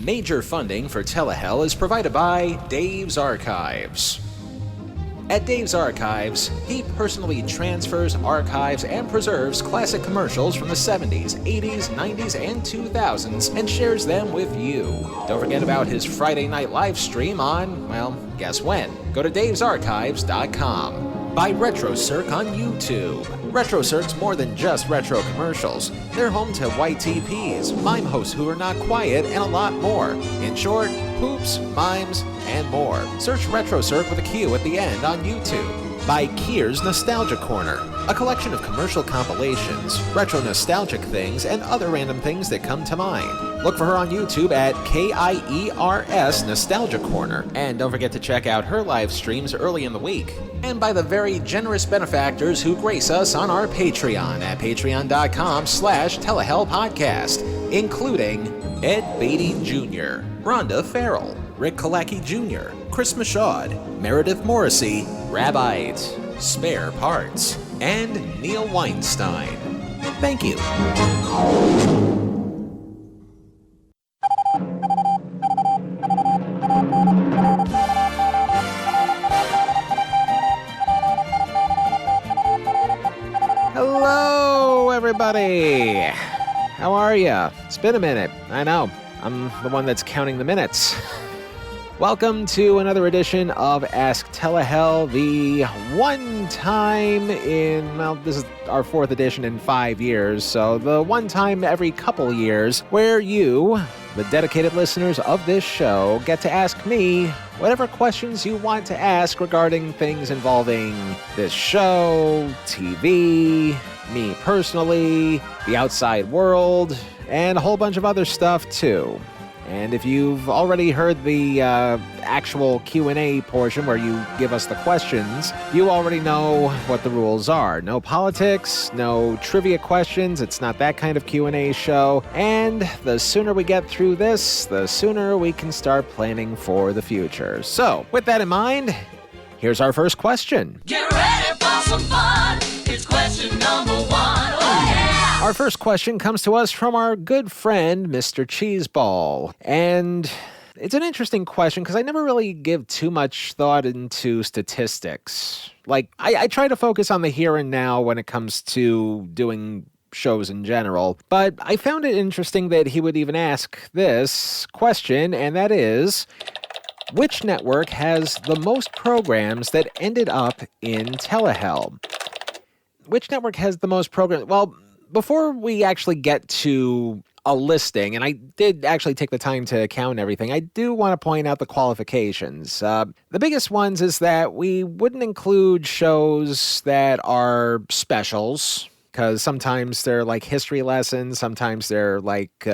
Major funding for Telehell is provided by Dave's Archives. At Dave's Archives, he personally transfers, archives, and preserves classic commercials from the 70s, 80s, 90s, and 2000s and shares them with you. Don't forget about his Friday night live stream on, well, guess when? Go to davesarchives.com. By RetroCirc on YouTube. RetroCirc's more than just retro commercials. They're home to YTPs, mime hosts who are not quiet, and a lot more. In short, poops, mimes, and more. Search RetroCirc with a Q at the end on YouTube. By Kier's Nostalgia Corner, a collection of commercial compilations, retro nostalgic things, and other random things that come to mind. Look for her on YouTube at KIERS Nostalgia Corner, and don't forget to check out her live streams early in the week. And by the very generous benefactors who grace us on our Patreon at patreon.com/Telehell Podcast, including Ed Beatty Jr., Rhonda Farrell, Rick Kalacki Jr., Chris Michaud, Meredith Morrissey, Rabite, Spare Parts, and Neil Weinstein. Thank you. Hello, everybody. How are ya? It's been a minute. I know. I'm the one that's counting the minutes. Welcome to another edition of Ask Telehell, the one time in, well, this is our fourth edition in 5 years, so the one time every couple years where you, the dedicated listeners of this show, get to ask me whatever questions you want to ask regarding things involving this show, TV, me personally, the outside world, and a whole bunch of other stuff too. And if you've already heard the actual Q&A portion where you give us the questions, you already know what the rules are. No politics, no trivia questions. It's not that kind of Q&A show. And the sooner we get through this, the sooner we can start planning for the future. So, with that in mind, here's our first question. Get ready for some fun. It's question number 1. Oh, yeah! Our first question comes to us from our good friend, Mr. Cheeseball. And it's an interesting question because I never really give too much thought into statistics. Like, I try to focus on the here and now when it comes to doing shows in general. But I found it interesting that he would even ask this question, and that is, which network has the most programs that ended up in Telehell? Which network has the most programs? Well, before we actually get to a listing, and I did actually take the time to count everything, I do want to point out the qualifications. The biggest ones is that we wouldn't include shows that are specials, because sometimes they're like history lessons, sometimes they're like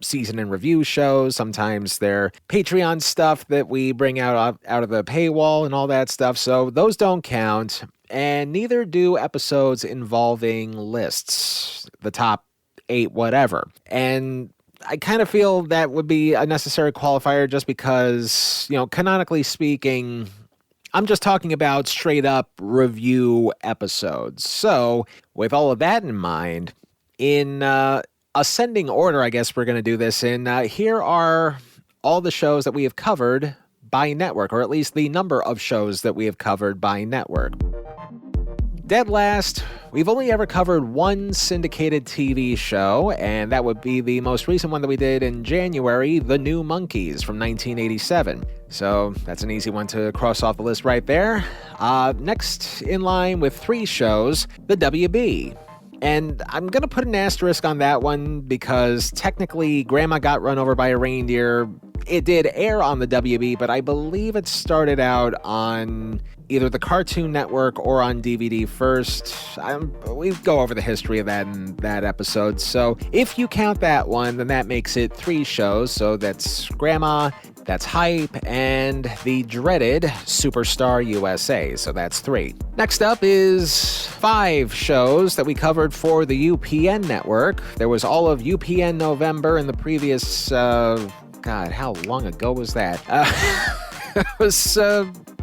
season and review shows, sometimes they're Patreon stuff that we bring out of the paywall and all that stuff, so those don't count. And neither do episodes involving lists, the top 8 whatever. And I kind of feel that would be a necessary qualifier just because, canonically speaking, I'm just talking about straight up review episodes. So with all of that in mind, in ascending order, I guess we're going to do this in, here are all the shows that we have covered by network, or at least the number of shows that we have covered by network. Dead last, we've only ever covered one syndicated TV show, and that would be the most recent one that we did in January, The New Monkeys from 1987. So that's an easy one to cross off the list right there. Next in line with 3 shows, the WB. And I'm going to put an asterisk on that one because technically Grandma Got Run Over by a Reindeer, it did air on the WB, but I believe it started out on either the Cartoon Network or on DVD first. We go over the history of that in that episode. So if you count that one, then that makes it 3 shows. So that's Grandma, that's Hype, and the dreaded Superstar USA. So that's 3. Next up is 5 shows that we covered for the UPN network. There was all of UPN November in the previous, God, how long ago was that? It was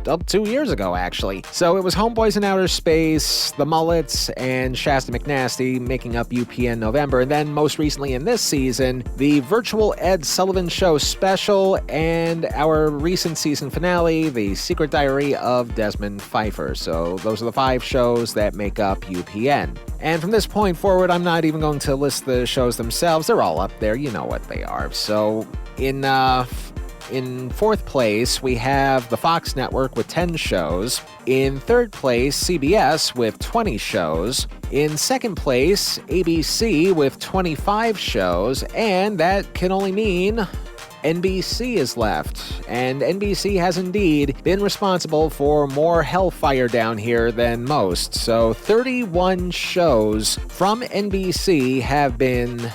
up 2 years ago, actually. So it was Homeboys in Outer Space, The Mullets, and Shasta McNasty making up UPN November. And then most recently in this season, the Virtual Ed Sullivan Show special and our recent season finale, The Secret Diary of Desmond Pfeiffer. So those are the 5 shows that make up UPN. And from this point forward, I'm not even going to list the shows themselves. They're all up there. You know what they are. So in 4th place, we have the Fox Network with 10 shows. In 3rd place, CBS with 20 shows. In 2nd place, ABC with 25 shows. And that can only mean NBC is left, and NBC has indeed been responsible for more hellfire down here than most. So 31 shows from NBC have been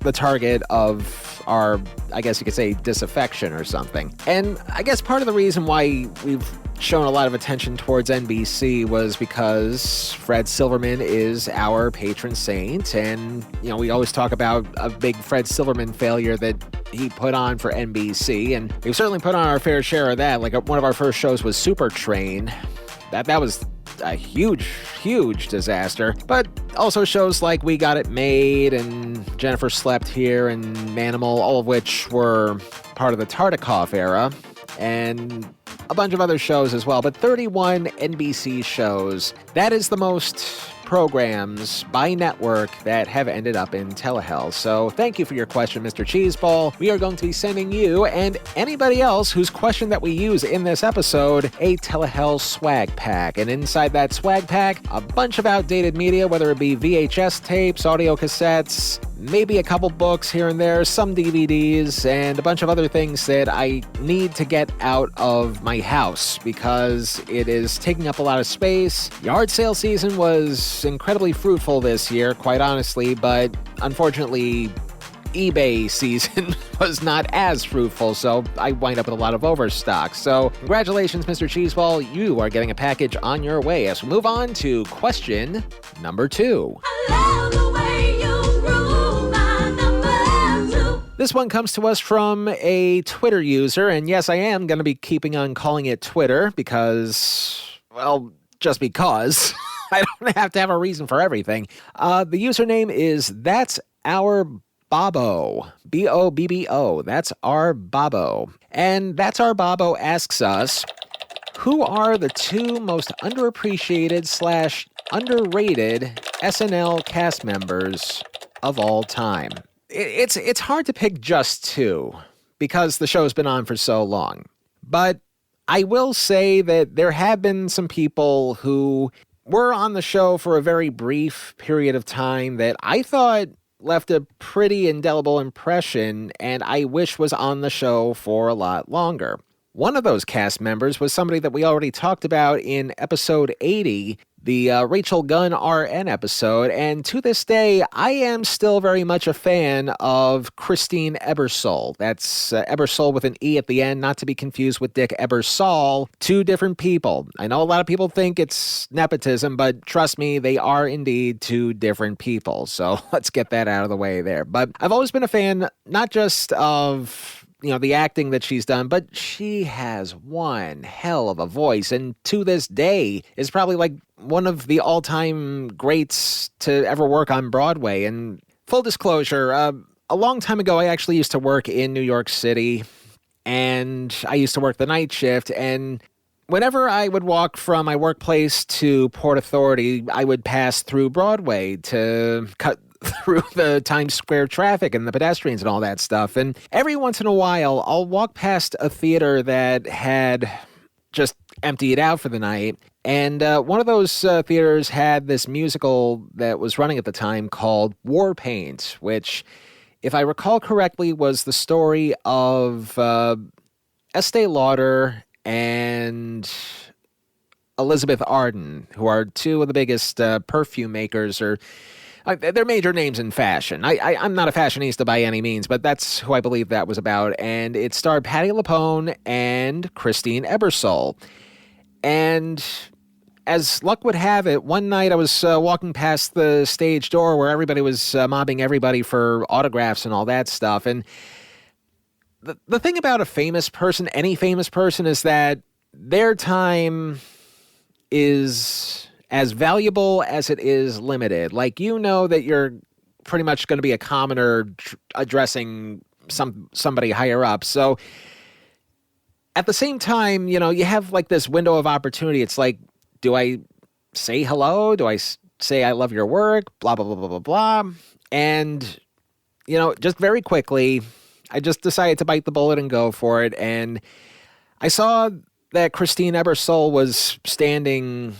the target of our, I guess you could say, disaffection or something. And I guess part of the reason why we've shown a lot of attention towards NBC was because Fred Silverman is our patron saint, and, you know, we always talk about a big Fred Silverman failure that he put on for NBC, and we've certainly put on our fair share of that. Like, one of our first shows was Super Train. That was a huge disaster. But also shows like We Got It Made and Jennifer Slept Here and Manimal, all of which were part of the Tartikoff era, and a bunch of other shows as well. But 31 NBC shows. That is the most programs by network that have ended up in Telehell. So thank you for your question, Mr. Cheeseball. We are going to be sending you and anybody else whose question that we use in this episode a Telehell swag pack. And inside that swag pack, a bunch of outdated media, whether it be VHS tapes, audio cassettes, maybe a couple books here and there, some DVDs, and a bunch of other things that I need to get out of my house because it is taking up a lot of space. Yard sale season was incredibly fruitful this year, quite honestly, but unfortunately, eBay season was not as fruitful, so I wind up with a lot of overstock. So congratulations, Mr. Cheeseball. You are getting a package on your way as we move on to question number 2. This one comes to us from a Twitter user, and yes, I am going to be keeping on calling it Twitter because, well, just because. I don't have to have a reason for everything. The username is That's Our Bobo. B-O-B-B-O. That's Our Bobo. And That's Our Bobo asks us, who are the 2 most underappreciated / underrated SNL cast members of all time? It's hard to pick just 2 because the show's been on for so long. But I will say that there have been some people who were on the show for a very brief period of time that I thought left a pretty indelible impression and I wish was on the show for a lot longer. One of those cast members was somebody that we already talked about in episode 80, the Rachel Gunn RN episode, and to this day, I am still very much a fan of Christine Ebersole. That's Ebersole with an E at the end, not to be confused with Dick Ebersol. 2 different people. I know a lot of people think it's nepotism, but trust me, they are indeed 2 different people. So let's get that out of the way there. But I've always been a fan, not just of the acting that she's done, but she has one hell of a voice, and to this day is probably like one of the all-time greats to ever work on Broadway. And full disclosure, a long time ago, I actually used to work in New York City, and I used to work the night shift, and whenever I would walk from my workplace to Port Authority, I would pass through Broadway to cut through the Times Square traffic and the pedestrians and all that stuff. And every once in a while, I'll walk past a theater that had just emptied out for the night. And one of those theaters had this musical that was running at the time called War Paint, which, if I recall correctly, was the story of Estee Lauder and Elizabeth Arden, who are 2 of the biggest perfume makers, or they're major names in fashion. I'm not a fashionista by any means, but that's who I believe that was about. And it starred Patti LuPone and Christine Ebersole. And as luck would have it, one night I was walking past the stage door where everybody was mobbing everybody for autographs and all that stuff. And the thing about a famous person, any famous person, is that their time is as valuable as it is limited. Like, you know that you're pretty much going to be a commoner addressing somebody higher up. So at the same time, you know, you have like this window of opportunity. It's like, do I say hello? Do I say I love your work? Blah, blah, blah, blah, blah, blah. And, you know, just very quickly, I just decided to bite the bullet and go for it. And I saw that Christine Ebersole was standing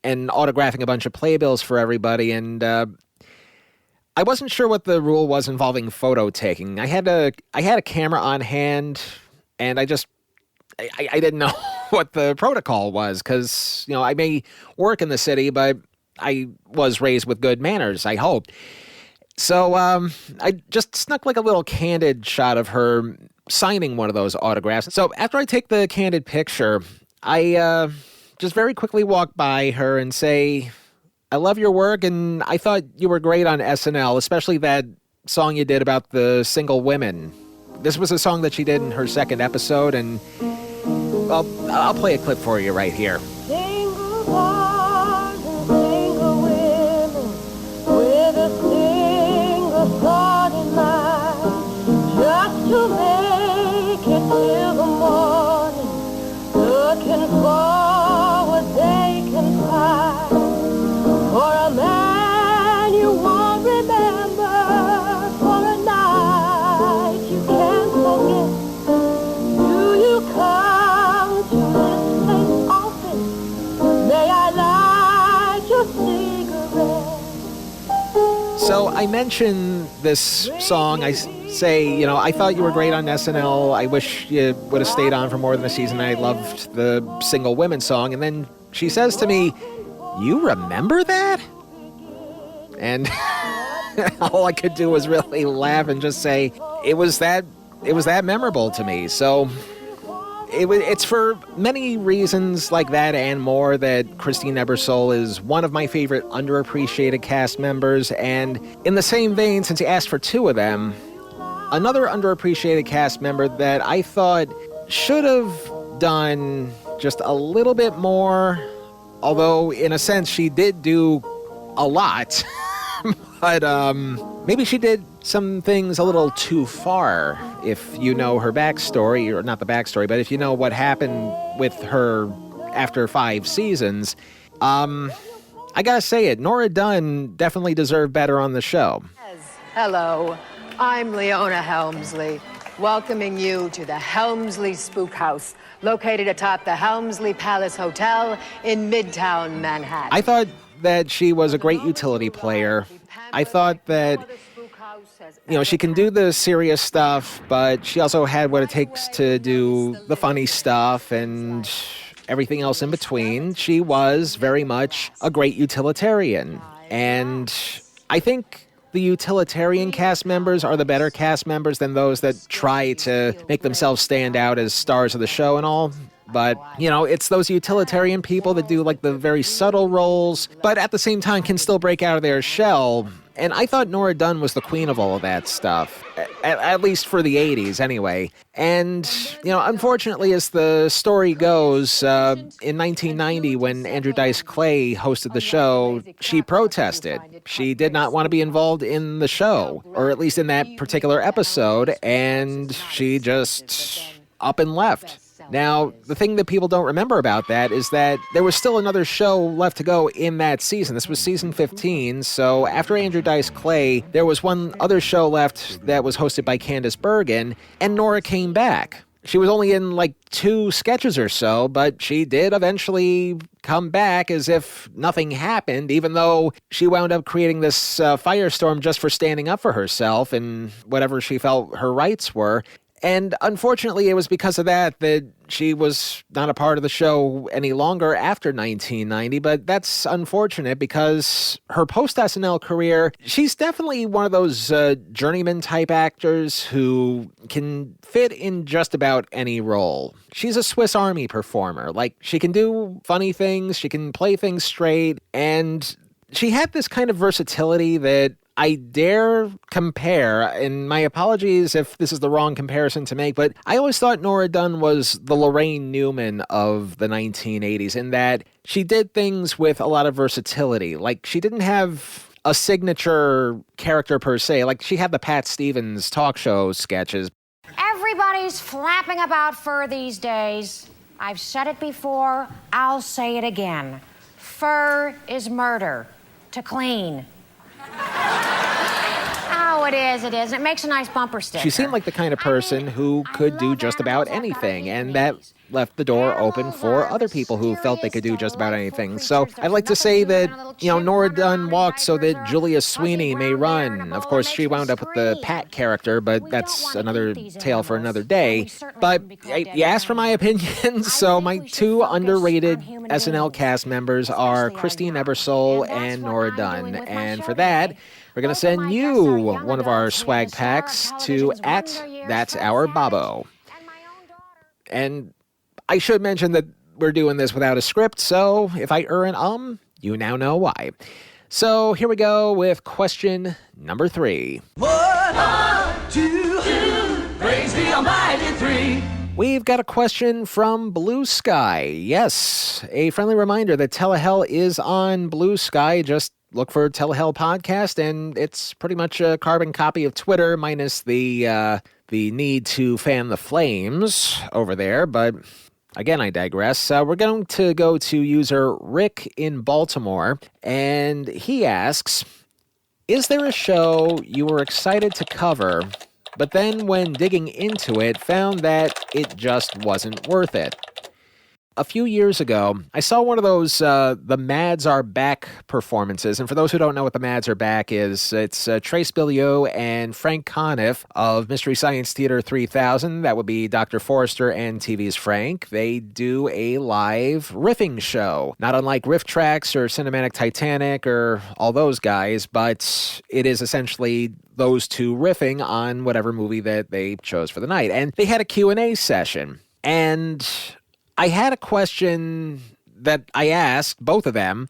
and autographing a bunch of playbills for everybody. And I wasn't sure what the rule was involving photo taking. I had a camera on hand, and I didn't know what the protocol was because, you know, I may work in the city, but I was raised with good manners, I hope. So I just snuck like a little candid shot of her signing one of those autographs. So after I take the candid picture, I just very quickly walk by her and say, I love your work, and I thought you were great on SNL, especially that song you did about the single women. This was a song that she did in her second episode, and I'll play a clip for you right here. Single boys and single women with a single thought in mind, just to make it till the morning, looking for what they can find. For a man you won't remember, for a night you can't forget. Do you come to this place often? May I light your cigarette? So I mention this song. I say, you know, I thought you were great on SNL. I wish you would have stayed on for more than a season. I loved the single women song. And then she says to me, you remember that? And all I could do was really laugh and just say, it was that memorable to me. So it's for many reasons like that and more that Christine Ebersole is one of my favorite underappreciated cast members. And in the same vein, since you asked for two of them, another underappreciated cast member that I thought should have done just a little bit more, although in a sense she did do a lot, but maybe she did some things a little too far, if you know her backstory, or not the backstory, but if you know what happened with her after 5 seasons. I gotta say it, Nora Dunn definitely deserved better on the show. Hello, I'm Leona Helmsley, welcoming you to the Helmsley Spook House, located atop the Helmsley Palace Hotel in Midtown Manhattan. I thought that she was a great utility player. I thought that, you know, she can do the serious stuff, but she also had what it takes to do the funny stuff and everything else in between. She was very much a great utilitarian. And I think the utilitarian cast members are the better cast members than those that try to make themselves stand out as stars of the show and all. But, you know, it's those utilitarian people that do like the very subtle roles, but at the same time can still break out of their shell. And I thought Nora Dunn was the queen of all of that stuff, at least for the 80s anyway. And, you know, unfortunately, as the story goes, in 1990, when Andrew Dice Clay hosted the show, she protested. She did not want to be involved in the show, or at least in that particular episode, and she just up and left. Now, the thing that people don't remember about that is that there was still another show left to go in that season. This was season 15, so after Andrew Dice Clay, there was one other show left that was hosted by Candice Bergen, and Nora came back. She was only in like 2 sketches or so, but she did eventually come back as if nothing happened, even though she wound up creating this firestorm just for standing up for herself and whatever she felt her rights were. And unfortunately, it was because of that she was not a part of the show any longer after 1990, but that's unfortunate because her post-SNL career, she's definitely one of those journeyman-type actors who can fit in just about any role. She's a Swiss Army performer. Like, she can do funny things, she can play things straight, and she had this kind of versatility that I dare compare, and my apologies if this is the wrong comparison to make, but I always thought Nora Dunn was the Lorraine Newman of the 1980s in that she did things with a lot of versatility. Like, she didn't have a signature character per se. Like, she had the Pat Stevens talk show sketches. Everybody's flapping about fur these days. I've said it before, I'll say it again. Fur is murder. To clean. Oh, it is. It makes a nice bumper sticker. She seemed like the kind of person who could do just about anything, and that left the door open for other people who felt they could do just about anything. So I'd like to say that, Nora Dunn walked so that Julia Sweeney may run. Of course, she wound up with the Pat character, but that's another tale for another day. But you asked for my opinion, so my two underrated SNL cast members are Christine Ebersole and Nora Dunn. And for that, we're going to send you one of our swag packs to @That'sOurBabo. And I should mention that we're doing this without a script, so if I you now know why. So here we go with question number 3. 1, 2, praise the almighty 3. We've got a question from Blue Sky. Yes, a friendly reminder that Telehell is on Blue Sky. Just look for Telehell Podcast, and it's pretty much a carbon copy of Twitter, minus the need to fan the flames over there. But again, I digress. We're going to go to user Rick in Baltimore, and he asks, is there a show you were excited to cover, but then when digging into it, found that it just wasn't worth it? A few years ago, I saw one of those The Mads Are Back performances. And for those who don't know what The Mads Are Back is, it's Trace Billiot and Frank Conniff of Mystery Science Theater 3000. That would be Dr. Forrester and TV's Frank. They do a live riffing show, not unlike Riff Tracks or Cinematic Titanic or all those guys, but it is essentially those two riffing on whatever movie that they chose for the night. And they had a Q&A session. And I had a question that I asked both of them,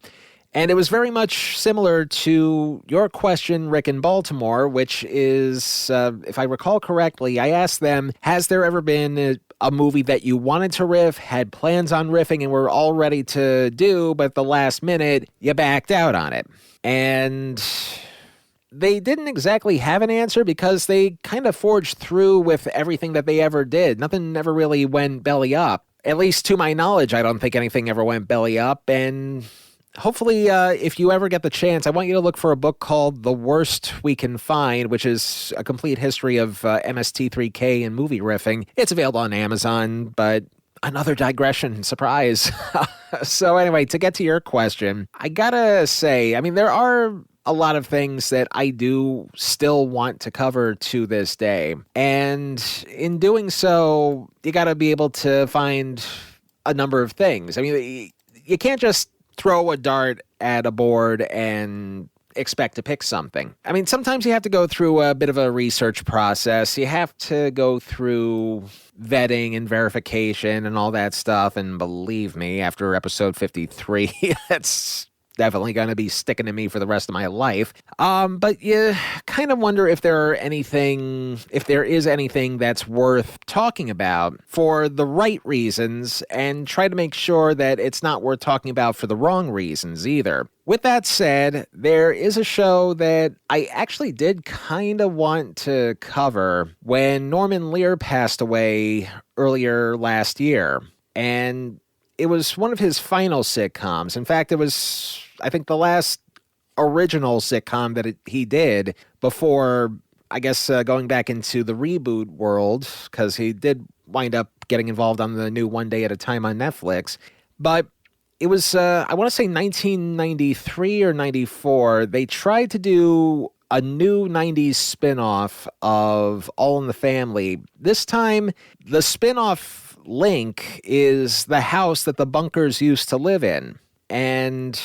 and it was very much similar to your question, Rick in Baltimore, which is, if I recall correctly, I asked them, has there ever been a movie that you wanted to riff, had plans on riffing, and were all ready to do, but the last minute, you backed out on it? And they didn't exactly have an answer because they kind of forged through with everything that they ever did. Nothing ever really went belly up. At least to my knowledge, I don't think anything ever went belly up. And hopefully, if you ever get the chance, I want you to look for a book called The Worst We Can Find, which is a complete history of MST3K and movie riffing. It's available on Amazon, but another digression, surprise. So anyway, to get to your question, I gotta say, there are a lot of things that I do still want to cover to this day. And in doing so, you got to be able to find a number of things. You can't just throw a dart at a board and expect to pick something. Sometimes you have to go through a bit of a research process. You have to go through vetting and verification and all that stuff. And believe me, after episode 53, that's definitely going to be sticking to me for the rest of my life. But you kind of wonder if there is anything that's worth talking about for the right reasons, and try to make sure that it's not worth talking about for the wrong reasons either. With that said, there is a show that I actually did kind of want to cover when Norman Lear passed away earlier last year. And it was one of his final sitcoms. In fact, it was, I think, the last original sitcom that he did before, I guess, going back into the reboot world, because he did wind up getting involved on the new One Day at a Time on Netflix. But it was, I want to say 1993 or 94, they tried to do a new 90s spinoff of All in the Family. This time, the spinoff link is the house that the Bunkers used to live in. And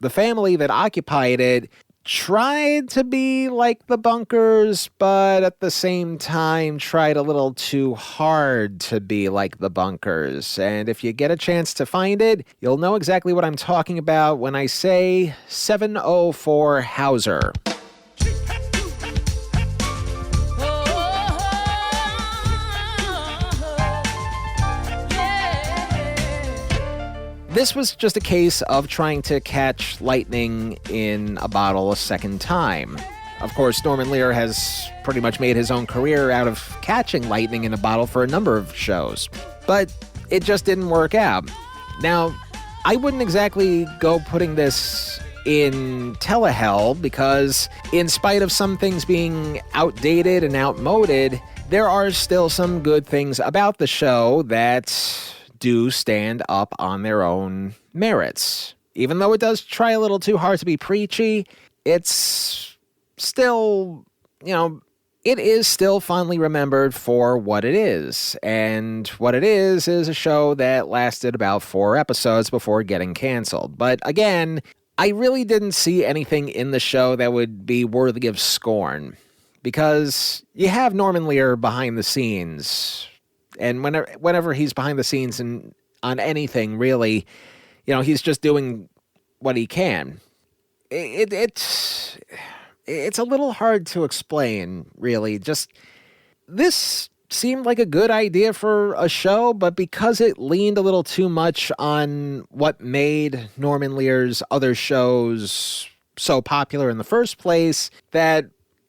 the family that occupied it tried to be like the Bunkers, but at the same time tried a little too hard to be like the Bunkers. And if you get a chance to find it, you'll know exactly what I'm talking about when I say 704 Hauser. This was just a case of trying to catch lightning in a bottle a second time. Of course, Norman Lear has pretty much made his own career out of catching lightning in a bottle for a number of shows, but it just didn't work out. Now, I wouldn't exactly go putting this in Telehell because in spite of some things being outdated and outmoded, there are still some good things about the show that do stand up on their own merits. Even though it does try a little too hard to be preachy, it's still, it is still fondly remembered for what it is. And what it is a show that lasted about 4 episodes before getting canceled. But again, I really didn't see anything in the show that would be worthy of scorn. Because you have Norman Lear behind the scenes, and whenever he's behind the scenes and on anything, really, he's just doing what he can. It's a little hard to explain, really. Just, this seemed like a good idea for a show, but because it leaned a little too much on what made Norman Lear's other shows so popular in the first place, that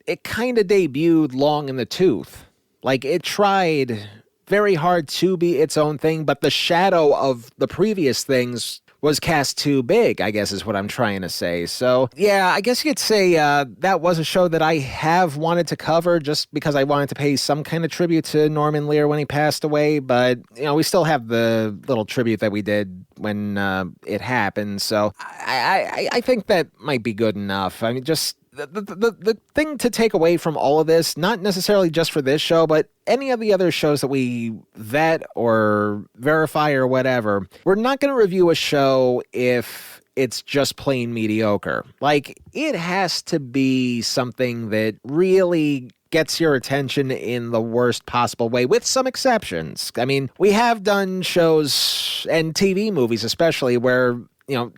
it kind of debuted long in the tooth. Like, it tried very hard to be its own thing, but the shadow of the previous things was cast too big, I guess is what I'm trying to say. So, yeah, I guess you could say that was a show that I have wanted to cover just because I wanted to pay some kind of tribute to Norman Lear when he passed away, but, we still have the little tribute that we did when it happened, so I think that might be good enough. I mean, just the thing to take away from all of this, not necessarily just for this show, but any of the other shows that we vet or verify or whatever, we're not going to review a show if it's just plain mediocre. Like, it has to be something that really gets your attention in the worst possible way, with some exceptions. I mean, we have done shows and TV movies especially where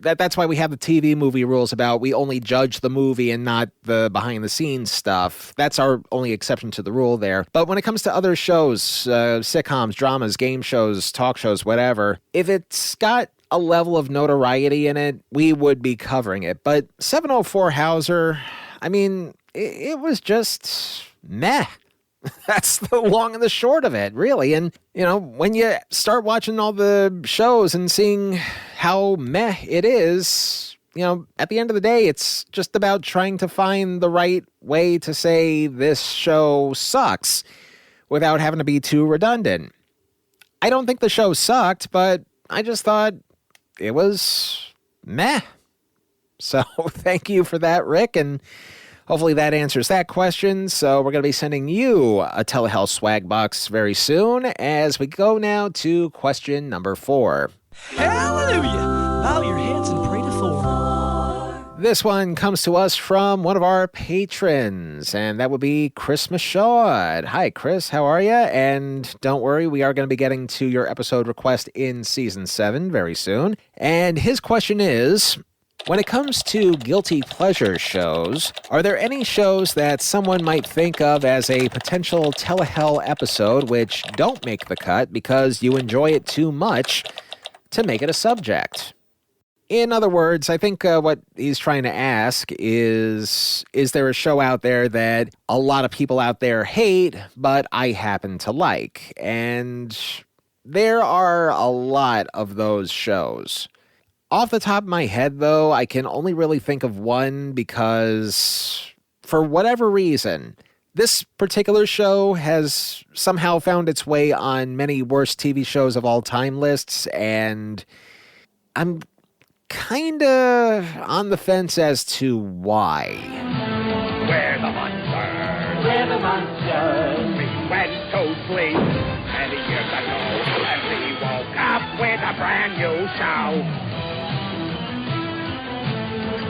that's why we have the TV movie rules about we only judge the movie and not the behind-the-scenes stuff. That's our only exception to the rule there. But when it comes to other shows, sitcoms, dramas, game shows, talk shows, whatever, if it's got a level of notoriety in it, we would be covering it. But 704 Hauser, I mean, it was just meh. That's the long and the short of it, really. And, when you start watching all the shows and seeing how meh it is, at the end of the day, it's just about trying to find the right way to say this show sucks without having to be too redundant. I don't think the show sucked, but I just thought it was meh. So thank you for that, Rick, and hopefully that answers that question. So we're going to be sending you a Telehell swag box very soon as we go now to question number 4. Hallelujah! Bow your heads and pray to Thor. This one comes to us from one of our patrons, and that would be Chris Michaud. Hi, Chris. How are you? And don't worry, we are going to be getting to your episode request in Season 7 very soon. And his question is, when it comes to guilty pleasure shows, are there any shows that someone might think of as a potential Telehell episode which don't make the cut because you enjoy it too much to make it a subject? In other words, I think what he's trying to ask is there a show out there that a lot of people out there hate, but I happen to like? And there are a lot of those shows. Off the top of my head, though, I can only really think of one because, for whatever reason, this particular show has somehow found its way on many worst TV shows of all time lists, and I'm kind of on the fence as to why. We're the monsters. We're the monsters. We went to sleep many years ago, and we woke up with a brand new show.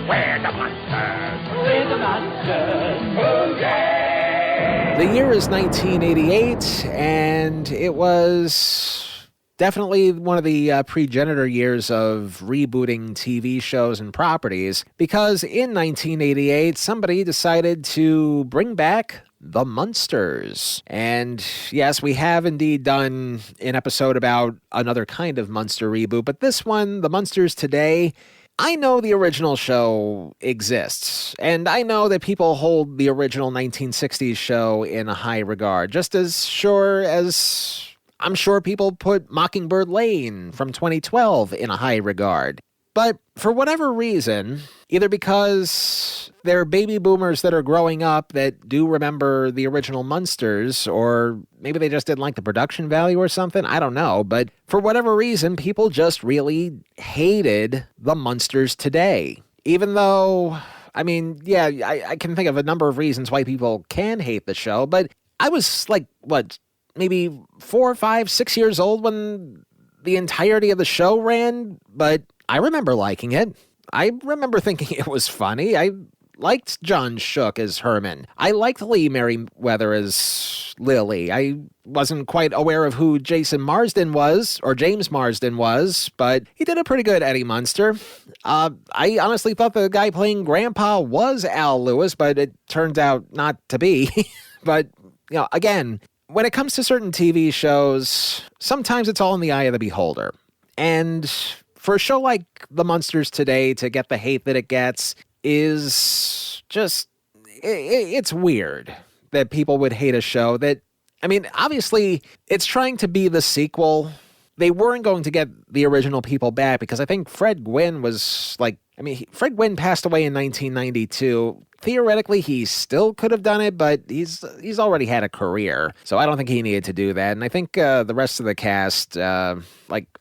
We're the monsters. We're the monsters. Oh, yeah! The year is 1988, and it was definitely one of the progenitor years of rebooting TV shows and properties, because in 1988, somebody decided to bring back The Munsters. And yes, we have indeed done an episode about another kind of Munster reboot, but this one, The Munsters Today, I know the original show exists, and I know that people hold the original 1960s show in a high regard, just as sure as I'm sure people put Mockingbird Lane from 2012 in a high regard. But for whatever reason, either because they're baby boomers that are growing up that do remember the original Munsters, or maybe they just didn't like the production value or something, I don't know. But for whatever reason, people just really hated the Munsters Today. Even though, I mean, yeah, I can think of a number of reasons why people can hate the show, but I was like, maybe 4, 5, 6 years old when the entirety of the show ran, but I remember liking it. I remember thinking it was funny. I liked John Shook as Herman. I liked Lee Merriweather as Lily. I wasn't quite aware of who Jason Marsden was, or James Marsden was, but he did a pretty good Eddie Munster. I honestly thought the guy playing Grandpa was Al Lewis, but it turns out not to be. But, again, when it comes to certain TV shows, sometimes it's all in the eye of the beholder. And for a show like The Munsters Today to get the hate that it gets is just, it's weird that people would hate a show that, I mean, obviously it's trying to be the sequel. They weren't going to get the original people back because I think Fred Gwynne was Fred Gwynne passed away in 1992. Theoretically, he still could have done it, but he's already had a career, so I don't think he needed to do that. And I think the rest of the cast, I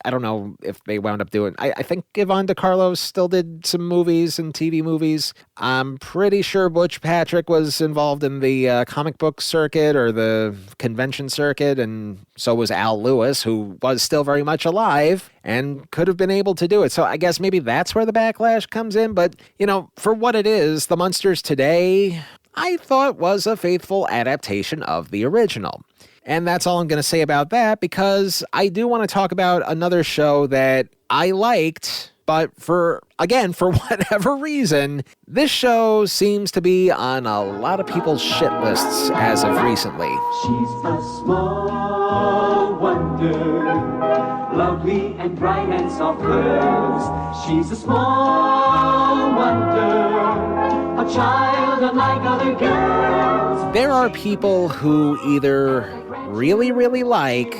don't know if they wound up doing... I think Yvonne DiCarlo still did some movies and TV movies. I'm pretty sure Butch Patrick was involved in the comic book circuit or the convention circuit, and so was Al Lewis, who was still very much alive and could have been able to do it. So I guess maybe that's where the backlash comes in. But, for what it is, The Munsters Today, I thought was a faithful adaptation of the original. And that's all I'm going to say about that, because I do want to talk about another show that I liked, but for whatever reason, this show seems to be on a lot of people's shit lists as of recently. She's a small wonder, lovely and bright and soft curves. She's a small wonder, a child unlike other girls. There are people who either really, really like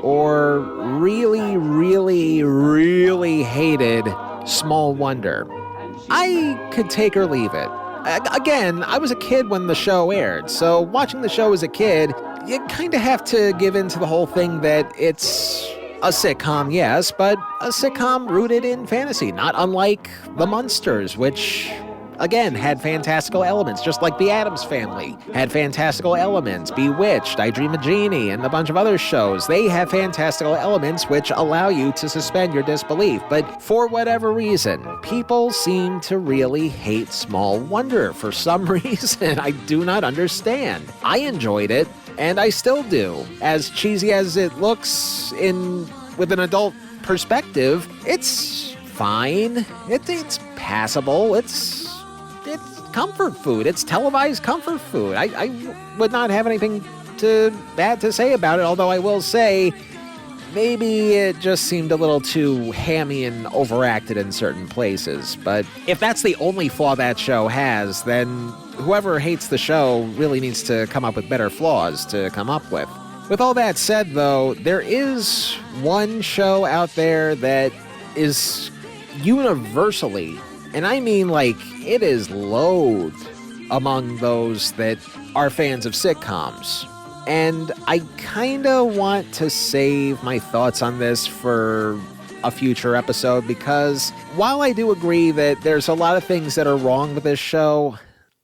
or really, really, really hated Small Wonder. I could take or leave it. Again, I was a kid when the show aired, so watching the show as a kid, you kind of have to give in to the whole thing that it's a sitcom, yes, but a sitcom rooted in fantasy, not unlike The Munsters, which, again, had fantastical elements, just like The Addams Family had fantastical elements. Bewitched, I Dream of Jeannie, and a bunch of other shows, they have fantastical elements which allow you to suspend your disbelief. But for whatever reason, people seem to really hate Small Wonder for some reason I do not understand. I enjoyed it, and I still do. As cheesy as it looks with an adult perspective, it's fine. It's passable. It's comfort food. It's televised comfort food. I would not have anything bad to say about it, although I will say maybe it just seemed a little too hammy and overacted in certain places. But if that's the only flaw that show has, then whoever hates the show really needs to come up with better flaws to come up with. With all that said, though, there is one show out there that is universally, and I mean it is loathed among those that are fans of sitcoms. And I kind of want to save my thoughts on this for a future episode, because while I do agree that there's a lot of things that are wrong with this show,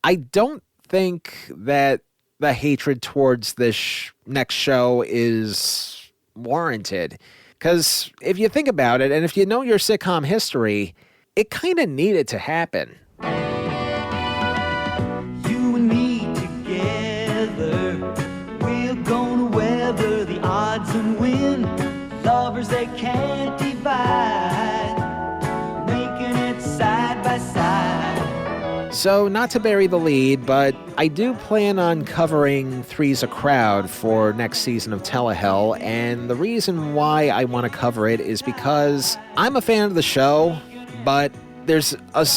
I don't think that the hatred towards this next show is warranted. Because if you think about it, and if you know your sitcom history, it kind of needed to happen. You and me together, we're gonna weather the odds and win. Lovers they can't divide, making it side by side. So, not to bury the lead, but I do plan on covering Three's a Crowd for next season of Telehell, and the reason why I want to cover it is because I'm a fan of the show, but there's an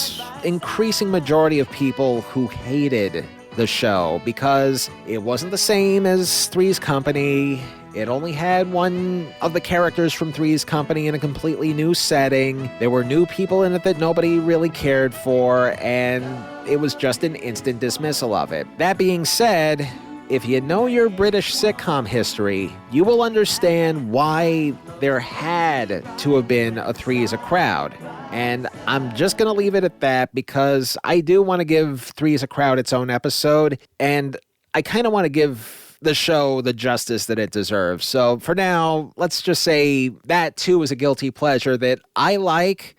increasing majority of people who hated the show because it wasn't the same as Three's Company. It only had one of the characters from Three's Company in a completely new setting. There were new people in it that nobody really cared for, and it was just an instant dismissal of it. That being said, if you know your British sitcom history, you will understand why there had to have been a Three's a Crowd. And I'm just going to leave it at that because I do want to give Three's a Crowd its own episode, and I kind of want to give the show the justice that it deserves. So for now, let's just say that too is a guilty pleasure that I like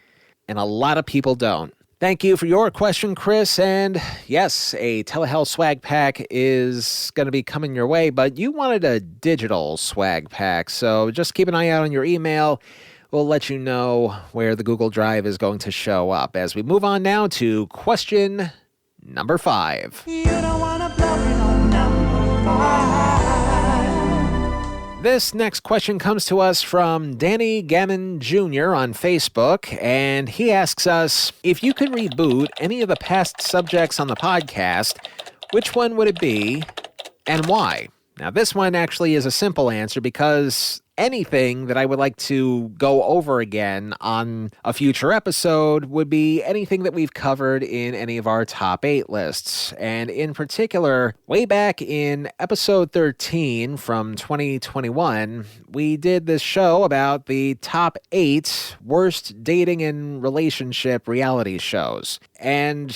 and a lot of people don't. Thank you for your question, Chris. And yes, a Telehell swag pack is going to be coming your way, but you wanted a digital swag pack. So just keep an eye out on your email. We'll let you know where the Google Drive is going to show up as we move on now to question number 5. You don't wanna blow it on number 5. This next question comes to us from Danny Gammon Jr. on Facebook, and he asks us, if you could reboot any of the past subjects on the podcast, which one would it be and why? Now, this one actually is a simple answer because anything that I would like to go over again on a future episode would be anything that we've covered in any of our top 8 lists. And in particular, way back in episode 13 from 2021, we did this show about the top 8 worst dating and relationship reality shows. And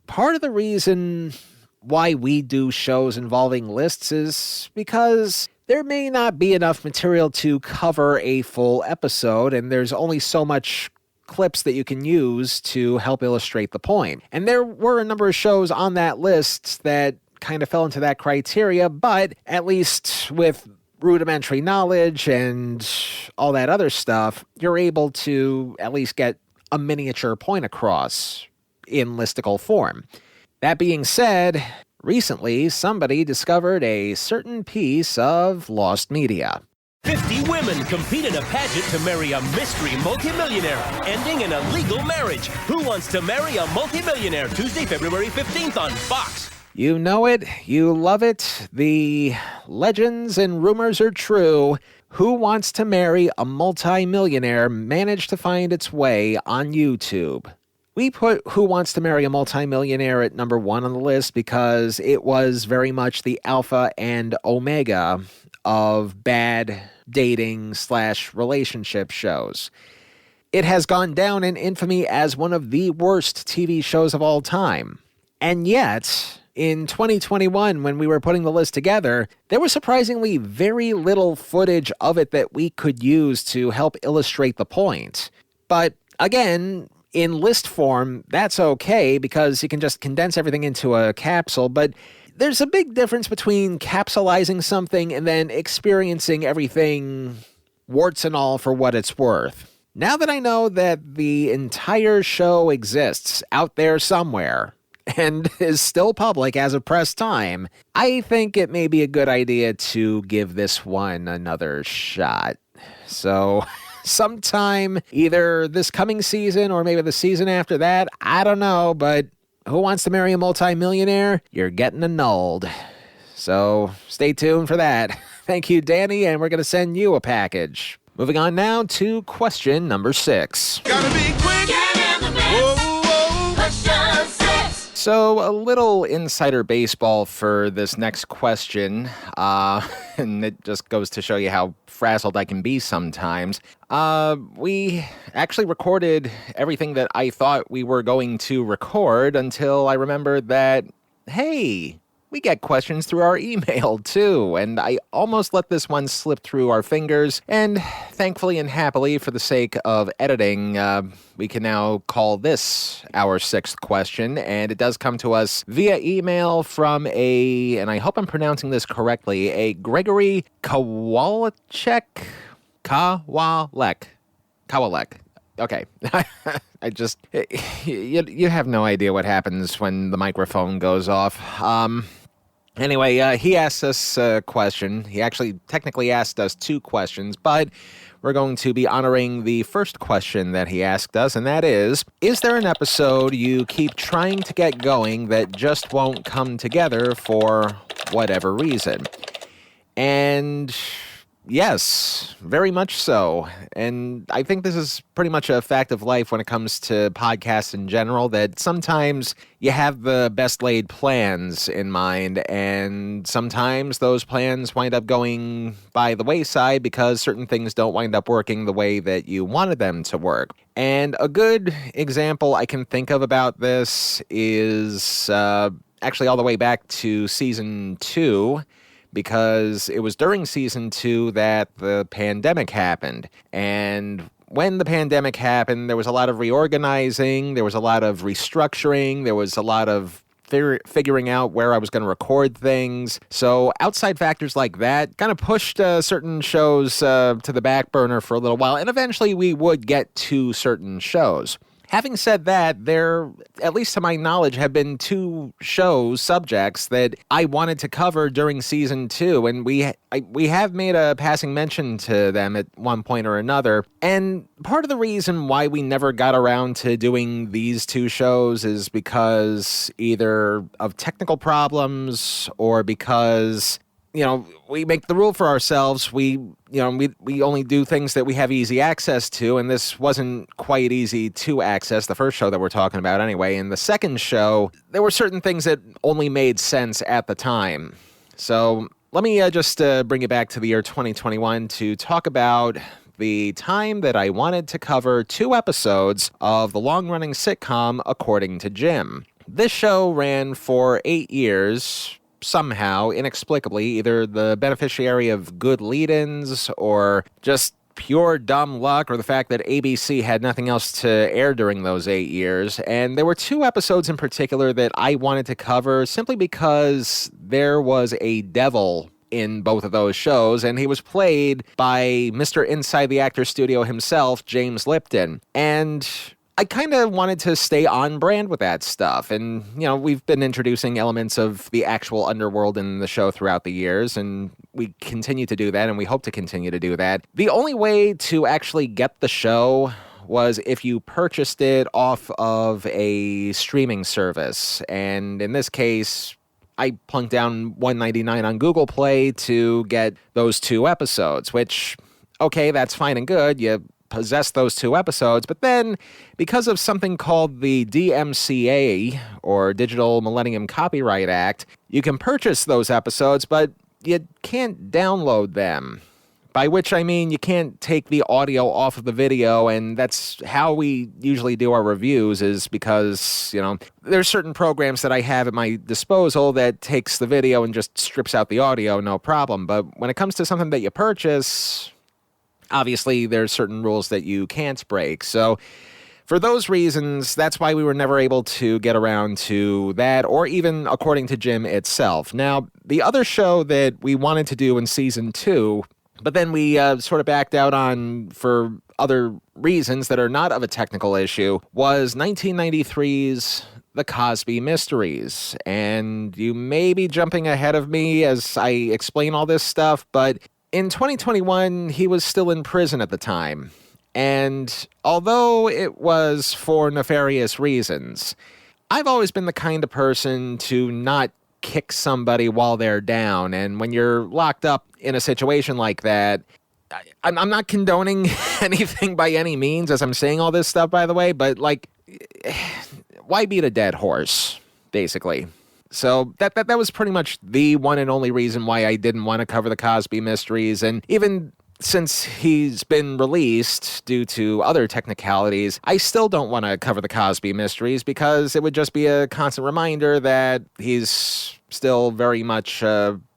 part of the reason why we do shows involving lists is because there may not be enough material to cover a full episode, and there's only so much clips that you can use to help illustrate the point. And there were a number of shows on that list that kind of fell into that criteria, but at least with rudimentary knowledge and all that other stuff, you're able to at least get a miniature point across in listicle form. That being said, recently somebody discovered a certain piece of lost media. 50 women compete in a pageant to marry a mystery multimillionaire, ending in a legal marriage. Who Wants to Marry a Multimillionaire? Tuesday, February 15th on Fox. You know it, you love it, the legends and rumors are true. Who Wants to Marry a Multimillionaire managed to find its way on YouTube. We put Who Wants to Marry a Multimillionaire at number 1 on the list because it was very much the alpha and omega of bad dating/relationship shows. It has gone down in infamy as one of the worst TV shows of all time. And yet, in 2021, when we were putting the list together, there was surprisingly very little footage of it that we could use to help illustrate the point. But again, in list form, that's okay because you can just condense everything into a capsule, but there's a big difference between capsulizing something and then experiencing everything warts and all for what it's worth. Now that I know that the entire show exists out there somewhere and is still public as of press time, I think it may be a good idea to give this one another shot. So sometime either this coming season or maybe the season after that, I don't know, but Who Wants to Marry a Multimillionaire? You're getting annulled. So stay tuned for that. Thank you, Danny, and we're going to send you a package. Moving on now to question number 6. Gotta be quick. Get in the mix. Whoa, whoa. Question 6. So a little insider baseball for this next question, and it just goes to show you how frazzled I can be sometimes. We actually recorded everything that I thought we were going to record until I remembered that, hey, we get questions through our email too, and I almost let this one slip through our fingers, and thankfully and happily for the sake of editing, we can now call this our 6th question, and it does come to us via email from and I hope I'm pronouncing this correctly, a Gregory Kowalek. Okay. You have no idea what happens when the microphone goes off. Anyway, he asked us a question. He actually technically asked us 2 questions, but we're going to be honoring the first question that he asked us, and that is there an episode you keep trying to get going that just won't come together for whatever reason? And yes, very much so. And I think this is pretty much a fact of life when it comes to podcasts in general, that sometimes you have the best laid plans in mind, and sometimes those plans wind up going by the wayside because certain things don't wind up working the way that you wanted them to work. And a good example I can think of about this is actually all the way back to Season 2, because it was during Season 2 that the pandemic happened. And when the pandemic happened, there was a lot of reorganizing, there was a lot of restructuring, there was a lot of figuring out where I was going to record things. So outside factors like that kind of pushed certain shows to the back burner for a little while, and eventually we would get to certain shows. Having said that, there, at least to my knowledge, have been 2 subjects that I wanted to cover during Season 2, and we have made a passing mention to them at one point or another. And part of the reason why we never got around to doing these 2 shows is because either of technical problems or because, we make the rule for ourselves. We only do things that we have easy access to, and this wasn't quite easy to access, the first show that we're talking about anyway. In the second show, there were certain things that only made sense at the time. So let me just bring it back to the year 2021 to talk about the time that I wanted to cover 2 episodes of the long-running sitcom According to Jim. This show ran for 8 years, somehow, inexplicably, either the beneficiary of good lead-ins or just pure dumb luck, or the fact that ABC had nothing else to air during those 8 years. And there were 2 episodes in particular that I wanted to cover simply because there was a devil in both of those shows, and he was played by Mr. Inside the Actor Studio himself, James Lipton. And I kind of wanted to stay on brand with that stuff. And, we've been introducing elements of the actual underworld in the show throughout the years, and we continue to do that, and we hope to continue to do that. The only way to actually get the show was if you purchased it off of a streaming service. And in this case, I plunked down $1.99 on Google Play to get those 2 episodes, which, okay, that's fine and good. You possess those 2 episodes, but then because of something called the DMCA, or Digital Millennium Copyright Act, you can purchase those episodes, but you can't download them. By which I mean you can't take the audio off of the video, and that's how we usually do our reviews, is because, there's certain programs that I have at my disposal that takes the video and just strips out the audio, no problem. But when it comes to something that you purchase, obviously there's certain rules that you can't break. So for those reasons, that's why we were never able to get around to that, or even According to Jim itself. Now, the other show that we wanted to do in Season 2, but then we sort of backed out on for other reasons that are not of a technical issue, was 1993's The Cosby Mysteries. And you may be jumping ahead of me as I explain all this stuff, but in 2021, he was still in prison at the time. And although it was for nefarious reasons, I've always been the kind of person to not kick somebody while they're down. And when you're locked up in a situation like that, I'm not condoning anything by any means as I'm saying all this stuff, by the way, but why beat a dead horse, basically? So that was pretty much the one and only reason why I didn't want to cover the Cosby Mysteries. And even since he's been released due to other technicalities, I still don't want to cover the Cosby Mysteries because it would just be a constant reminder that he's still very much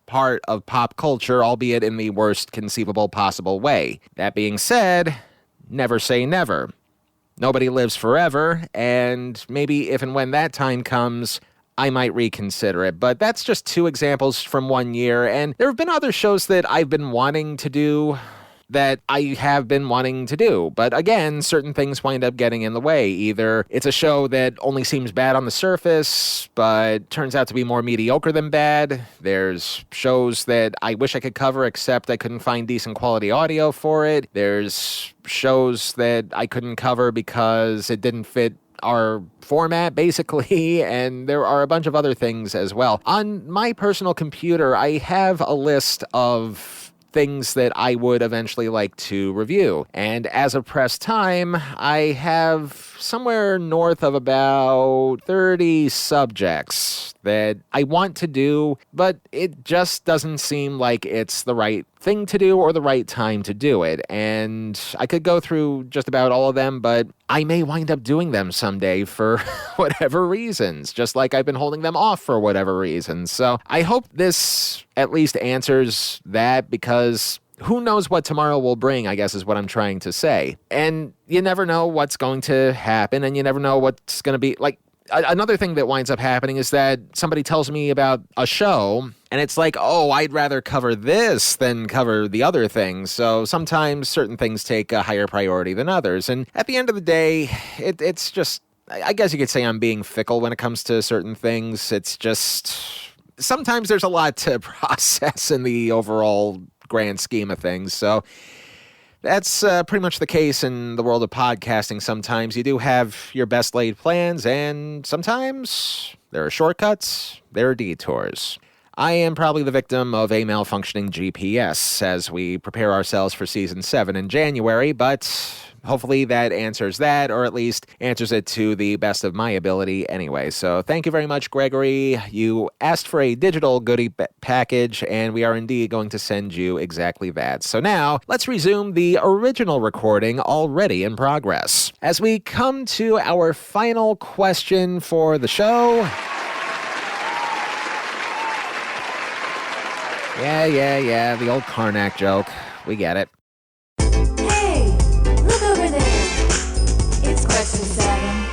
part of pop culture, albeit in the worst conceivable possible way. That being said, never say never. Nobody lives forever, and maybe if and when that time comes, I might reconsider it. But that's just 2 examples from one year, and there have been other shows that I've been wanting to do that I have been wanting to do. But again, certain things wind up getting in the way. Either it's a show that only seems bad on the surface, but turns out to be more mediocre than bad. There's shows that I wish I could cover, except I couldn't find decent quality audio for it. There's shows that I couldn't cover because it didn't fit our format, basically, and there are a bunch of other things as well. On my personal computer, I have a list of things that I would eventually like to review. And as of press time, I have somewhere north of about 30 subjects that I want to do, but it just doesn't seem like it's the right thing to do or the right time to do it. And I could go through just about all of them, but I may wind up doing them someday for whatever reasons, just like I've been holding them off for whatever reasons. So I hope this at least answers that, because who knows what tomorrow will bring, I guess is what I'm trying to say. And you never know what's going to happen, and you never know what's going to be like. Another thing that winds up happening is that somebody tells me about a show, and it's like, oh, I'd rather cover this than cover the other things. So sometimes certain things take a higher priority than others. And at the end of the day, it's just, I guess you could say I'm being fickle when it comes to certain things. It's just, sometimes there's a lot to process in the overall grand scheme of things. So that's pretty much the case in the world of podcasting. Sometimes you do have your best laid plans, and sometimes there are shortcuts, there are detours. I am probably the victim of a malfunctioning GPS as we prepare ourselves for Season 7 in January, but hopefully that answers that, or at least answers it to the best of my ability anyway. So thank you very much, Gregory. You asked for a digital goodie package, and we are indeed going to send you exactly that. So now, let's resume the original recording already in progress. As we come to our final question for the show... Yeah, the old Karnak joke. We get it. Hey, look over there. It's question 7.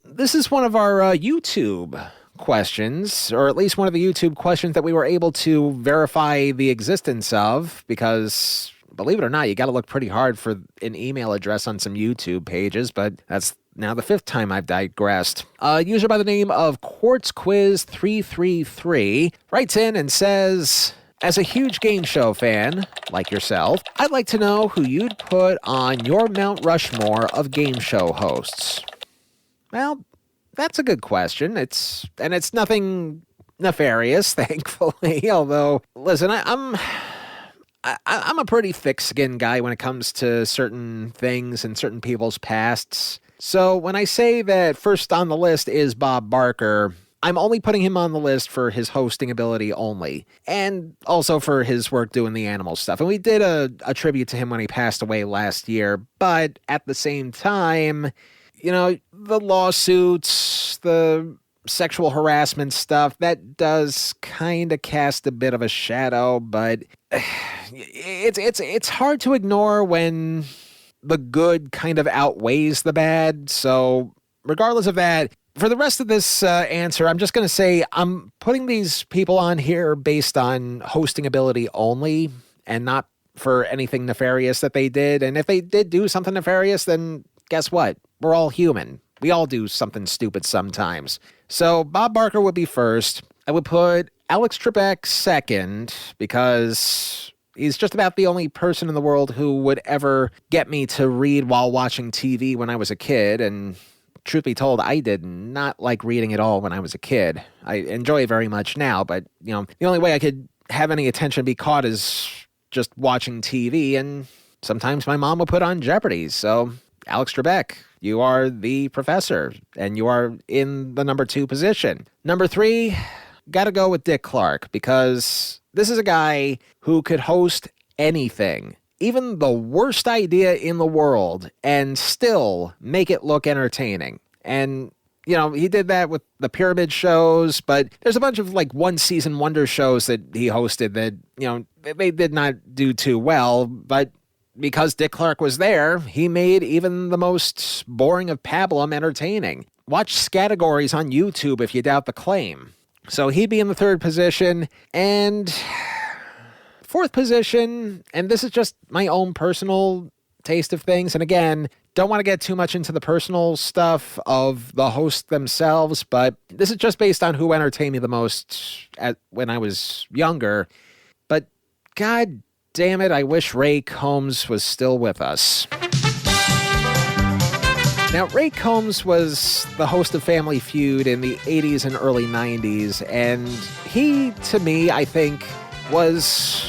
This is one of our YouTube questions, or at least one of the YouTube questions that we were able to verify the existence of, because, believe it or not, you got to look pretty hard for an email address on some YouTube pages, but that's now the 5th time I've digressed. A user by the name of QuartzQuiz333 writes in and says... As a huge game show fan, like yourself, I'd like to know who you'd put on your Mount Rushmore of game show hosts. Well, that's a good question. It's nothing nefarious, thankfully. Although, listen, I'm a pretty thick-skinned guy when it comes to certain things and certain people's pasts. So when I say that first on the list is Bob Barker, I'm only putting him on the list for his hosting ability only, and also for his work doing the animal stuff. And we did a tribute to him when he passed away last year, but at the same time, you know, the lawsuits, the sexual harassment stuff, that does kind of cast a bit of a shadow, but it's hard to ignore when the good kind of outweighs the bad. So regardless of that, for the rest of this answer, I'm just going to say I'm putting these people on here based on hosting ability only and not for anything nefarious that they did. And if they did do something nefarious, then guess what? We're all human. We all do something stupid sometimes. So Bob Barker would be first. I would put Alex Trebek second because he's just about the only person in the world who would ever get me to read while watching TV when I was a kid. And truth be told, I did not like reading at all when I was a kid. I enjoy it very much now, but, you know, the only way I could have any attention be caught is just watching TV, and sometimes my mom would put on Jeopardy. So, Alex Trebek, you are the professor, and you are in the number 2 position. Number 3, gotta go with Dick Clark, because this is a guy who could host anything, even the worst idea in the world, and still make it look entertaining. And, you know, he did that with the pyramid shows, but there's a bunch of, like, one-season wonder shows that he hosted that, you know, they did not do too well, but because Dick Clark was there, he made even the most boring of pablum entertaining. Watch Scattergories on YouTube if you doubt the claim. So he'd be in the 3rd position, and Fourth position, and this is just my own personal taste of things, and again, don't want to get too much into the personal stuff of the hosts themselves, but this is just based on who entertained me the most when I was younger. But god damn it, I wish Ray Combs was still with us. Now, Ray Combs was the host of Family Feud in the 80s and early 90s, and he, to me, I think, was...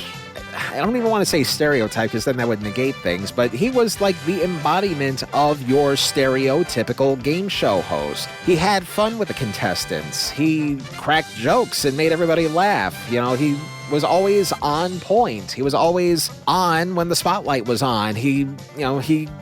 I don't even want to say stereotype because then that would negate things, but he was like the embodiment of your stereotypical game show host. He had fun with the contestants. He cracked jokes and made everybody laugh. You know, he was always on point. He was always on when the spotlight was on. He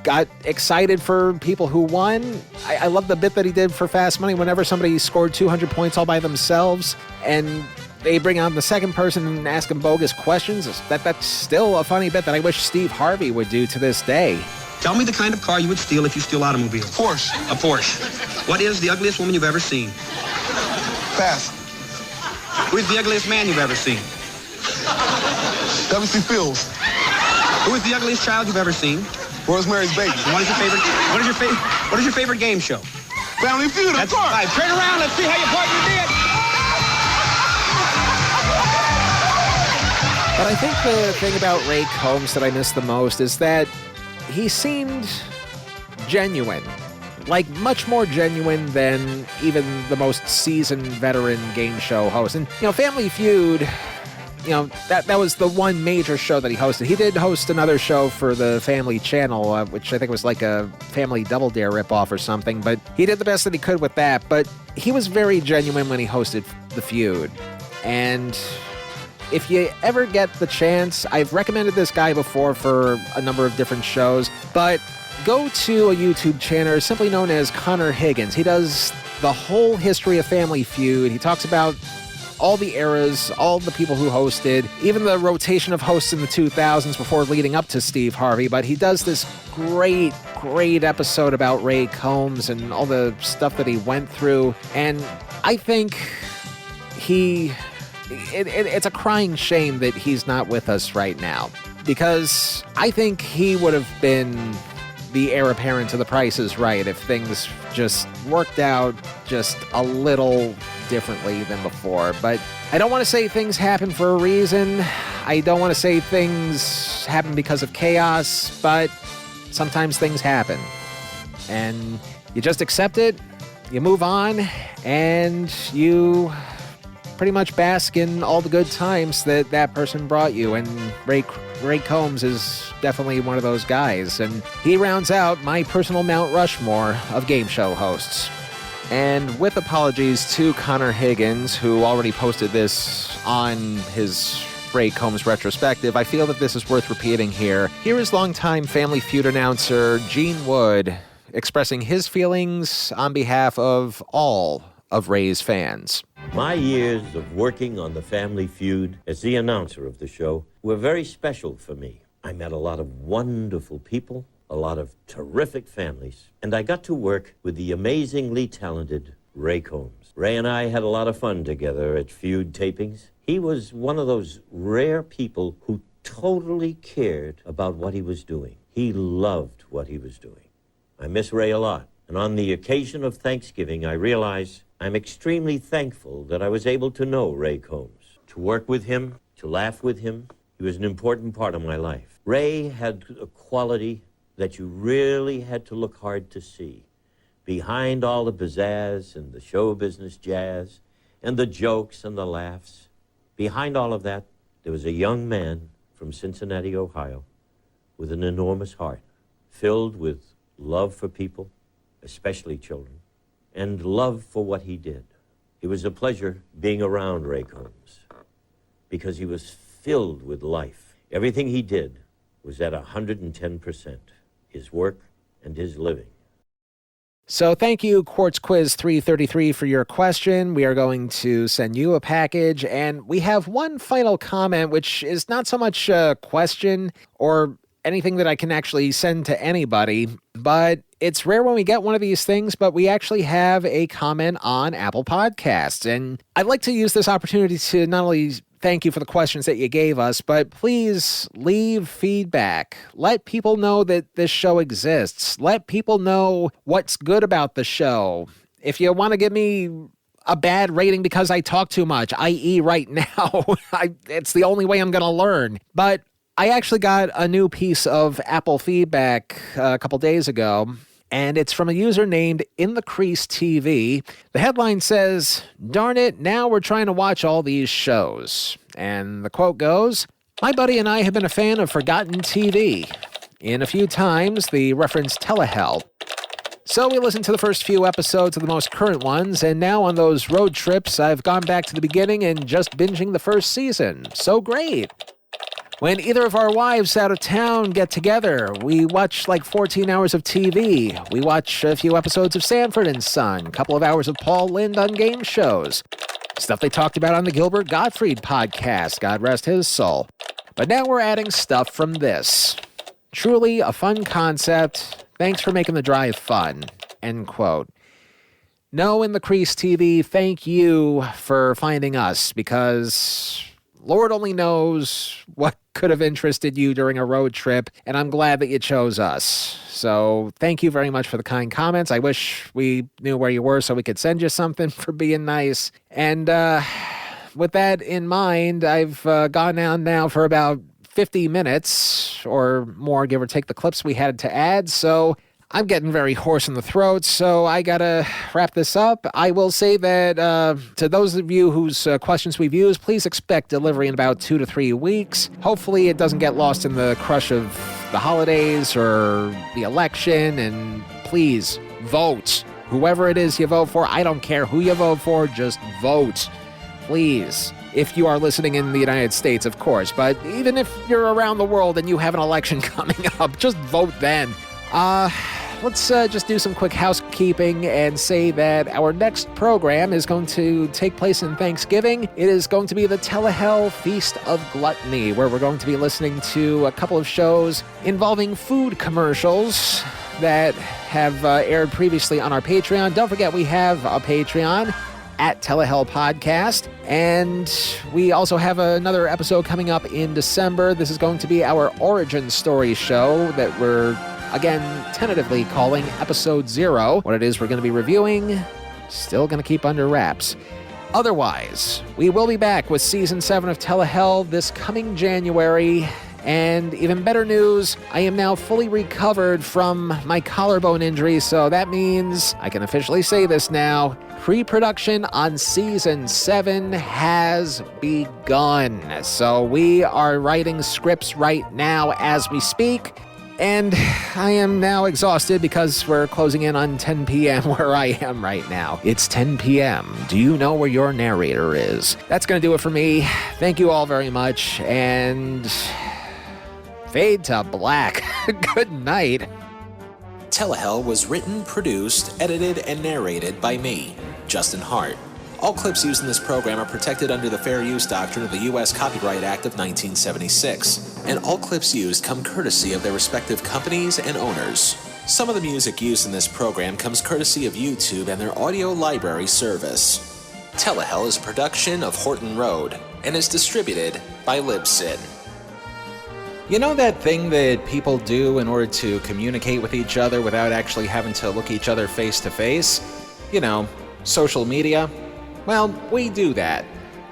got excited for people who won. I love the bit that he did for Fast Money whenever somebody scored 200 points all by themselves and they bring on the second person and ask him bogus questions. That's still a funny bit that I wish Steve Harvey would do to this day. Tell me the kind of car you would steal if you steal automobiles. Porsche. A Porsche. What is the ugliest woman you've ever seen? Pass. Who is the ugliest man you've ever seen? W.C. Fields. Who is the ugliest child you've ever seen? Rosemary's Baby. And what is your favorite game show? Family Feud, of course. Right, turn around, let's see how your partner did. But I think the thing about Ray Combs that I miss the most is that he seemed genuine. Like, much more genuine than even the most seasoned veteran game show host. And, Family Feud, that was the one major show that he hosted. He did host another show for the Family Channel, which I think was like a Family Double Dare ripoff or something, but he did the best that he could with that. But he was very genuine when he hosted The Feud. And if you ever get the chance, I've recommended this guy before for a number of different shows, but go to a YouTube channel simply known as Connor Higgins. He does the whole history of Family Feud. He talks about all the eras, all the people who hosted, even the rotation of hosts in the 2000s before leading up to Steve Harvey, but he does this great episode about Ray Combs and all the stuff that he went through, and I think it's a crying shame that he's not with us right now, because I think he would have been the heir apparent to The Price is Right if things just worked out just a little differently than before. But I don't want to say things happen for a reason. I don't want to say things happen because of chaos, but sometimes things happen. And you just accept it, you move on, and you pretty much bask in all the good times that person brought you. And Ray Combs is definitely one of those guys. And he rounds out my personal Mount Rushmore of game show hosts. And with apologies to Connor Higgins, who already posted this on his Ray Combs retrospective, I feel that this is worth repeating here. Here is longtime Family Feud announcer Gene Wood expressing his feelings on behalf of all of Ray's fans. My years of working on the Family Feud as the announcer of the show were very special for me. I met a lot of wonderful people, a lot of terrific families, and I got to work with the amazingly talented Ray Combs. Ray and I had a lot of fun together at Feud tapings. He was one of those rare people who totally cared about what he was doing. He loved what he was doing. I miss Ray a lot, and on the occasion of Thanksgiving, I realize I'm extremely thankful that I was able to know Ray Combs, to work with him, to laugh with him. He was an important part of my life. Ray had a quality that you really had to look hard to see. Behind all the pizzazz and the show business jazz and the jokes and the laughs, behind all of that, there was a young man from Cincinnati, Ohio, with an enormous heart, filled with love for people, especially children, and love for what he did. It was a pleasure being around Ray Combs because he was filled with life. Everything he did was at 110%, his work and his living. So thank you, Quartz Quiz 333, for your question. We are going to send you a package, and we have one final comment, which is not so much a question or anything that I can actually send to anybody, but it's rare when we get one of these things, but we actually have a comment on Apple Podcasts. And I'd like to use this opportunity to not only thank you for the questions that you gave us, but please leave feedback. Let people know that this show exists. Let people know what's good about the show. If you want to give me a bad rating because I talk too much, i.e. right now, it's the only way I'm going to learn. But I actually got a new piece of Apple feedback a couple days ago, and it's from a user named In the Queasts TV. The headline says, "Darn it, now we're trying to watch all these shows." And the quote goes, "My buddy and I have been a fan of Forgotten TV. In a few times, the reference Telehell. So we listened to the first few episodes of the most current ones, and now on those road trips, I've gone back to the beginning and just binging the first season. So great. When either of our wives out of town get together, we watch like 14 hours of TV. We watch a few episodes of Sanford and Son, a couple of hours of Paul Lynde on game shows. Stuff they talked about on the Gilbert Gottfried podcast, God rest his soul. But now we're adding stuff from this. Truly a fun concept. Thanks for making the drive fun." End quote. No, In the Queasts TV, thank you for finding us, because Lord only knows what could have interested you during a road trip, and I'm glad that you chose us. So thank you very much for the kind comments. I wish we knew where you were so we could send you something for being nice. And with that in mind, I've gone on now for about 50 minutes or more, give or take the clips we had to add, so I'm getting very hoarse in the throat, so I gotta wrap this up. I will say that to those of you whose questions we've used, please expect delivery in about 2 to 3 weeks. Hopefully it doesn't get lost in the crush of the holidays or the election, and please vote. Whoever it is you vote for, I don't care who you vote for, just vote. Please. If you are listening in the United States, of course, but even if you're around the world and you have an election coming up, just vote then. Let's just do some quick housekeeping and say that our next program is going to take place in Thanksgiving. It is going to be the Telehell Feast of Gluttony, where we're going to be listening to a couple of shows involving food commercials that have aired previously on our Patreon. Don't forget, we have a Patreon at Telehell Podcast, and we also have another episode coming up in December. This is going to be our origin story show that we're again tentatively calling Episode 0. What it is we're going to be reviewing, still going to keep under wraps. Otherwise, we will be back with Season 7 of Telehell this coming January. And even better news, I am now fully recovered from my collarbone injury, so that means I can officially say this now. Pre-production on Season 7 has begun. So we are writing scripts right now as we speak. And I am now exhausted because we're closing in on 10 p.m. where I am right now. It's 10 p.m. Do you know where your narrator is? That's going to do it for me. Thank you all very much, and fade to black. Good night. Telehell was written, produced, edited, and narrated by me, Justin Hart. All clips used in this program are protected under the Fair Use Doctrine of the U.S. Copyright Act of 1976, and all clips used come courtesy of their respective companies and owners. Some of the music used in this program comes courtesy of YouTube and their audio library service. Telehell is a production of Horton Road and is distributed by Libsyn. You know that thing that people do in order to communicate with each other without actually having to look each other face to face? You know, social media? Well, we do that.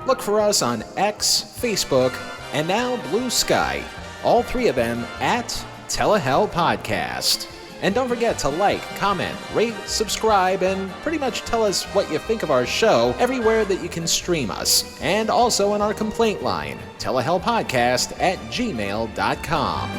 Look for us on X, Facebook, and now Blue Sky. All three of them at Telehell Podcast. And don't forget to like, comment, rate, subscribe, and pretty much tell us what you think of our show everywhere that you can stream us. And also on our complaint line, telehellpodcast@gmail.com.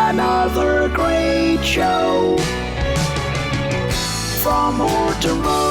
Another great show from Horton Road.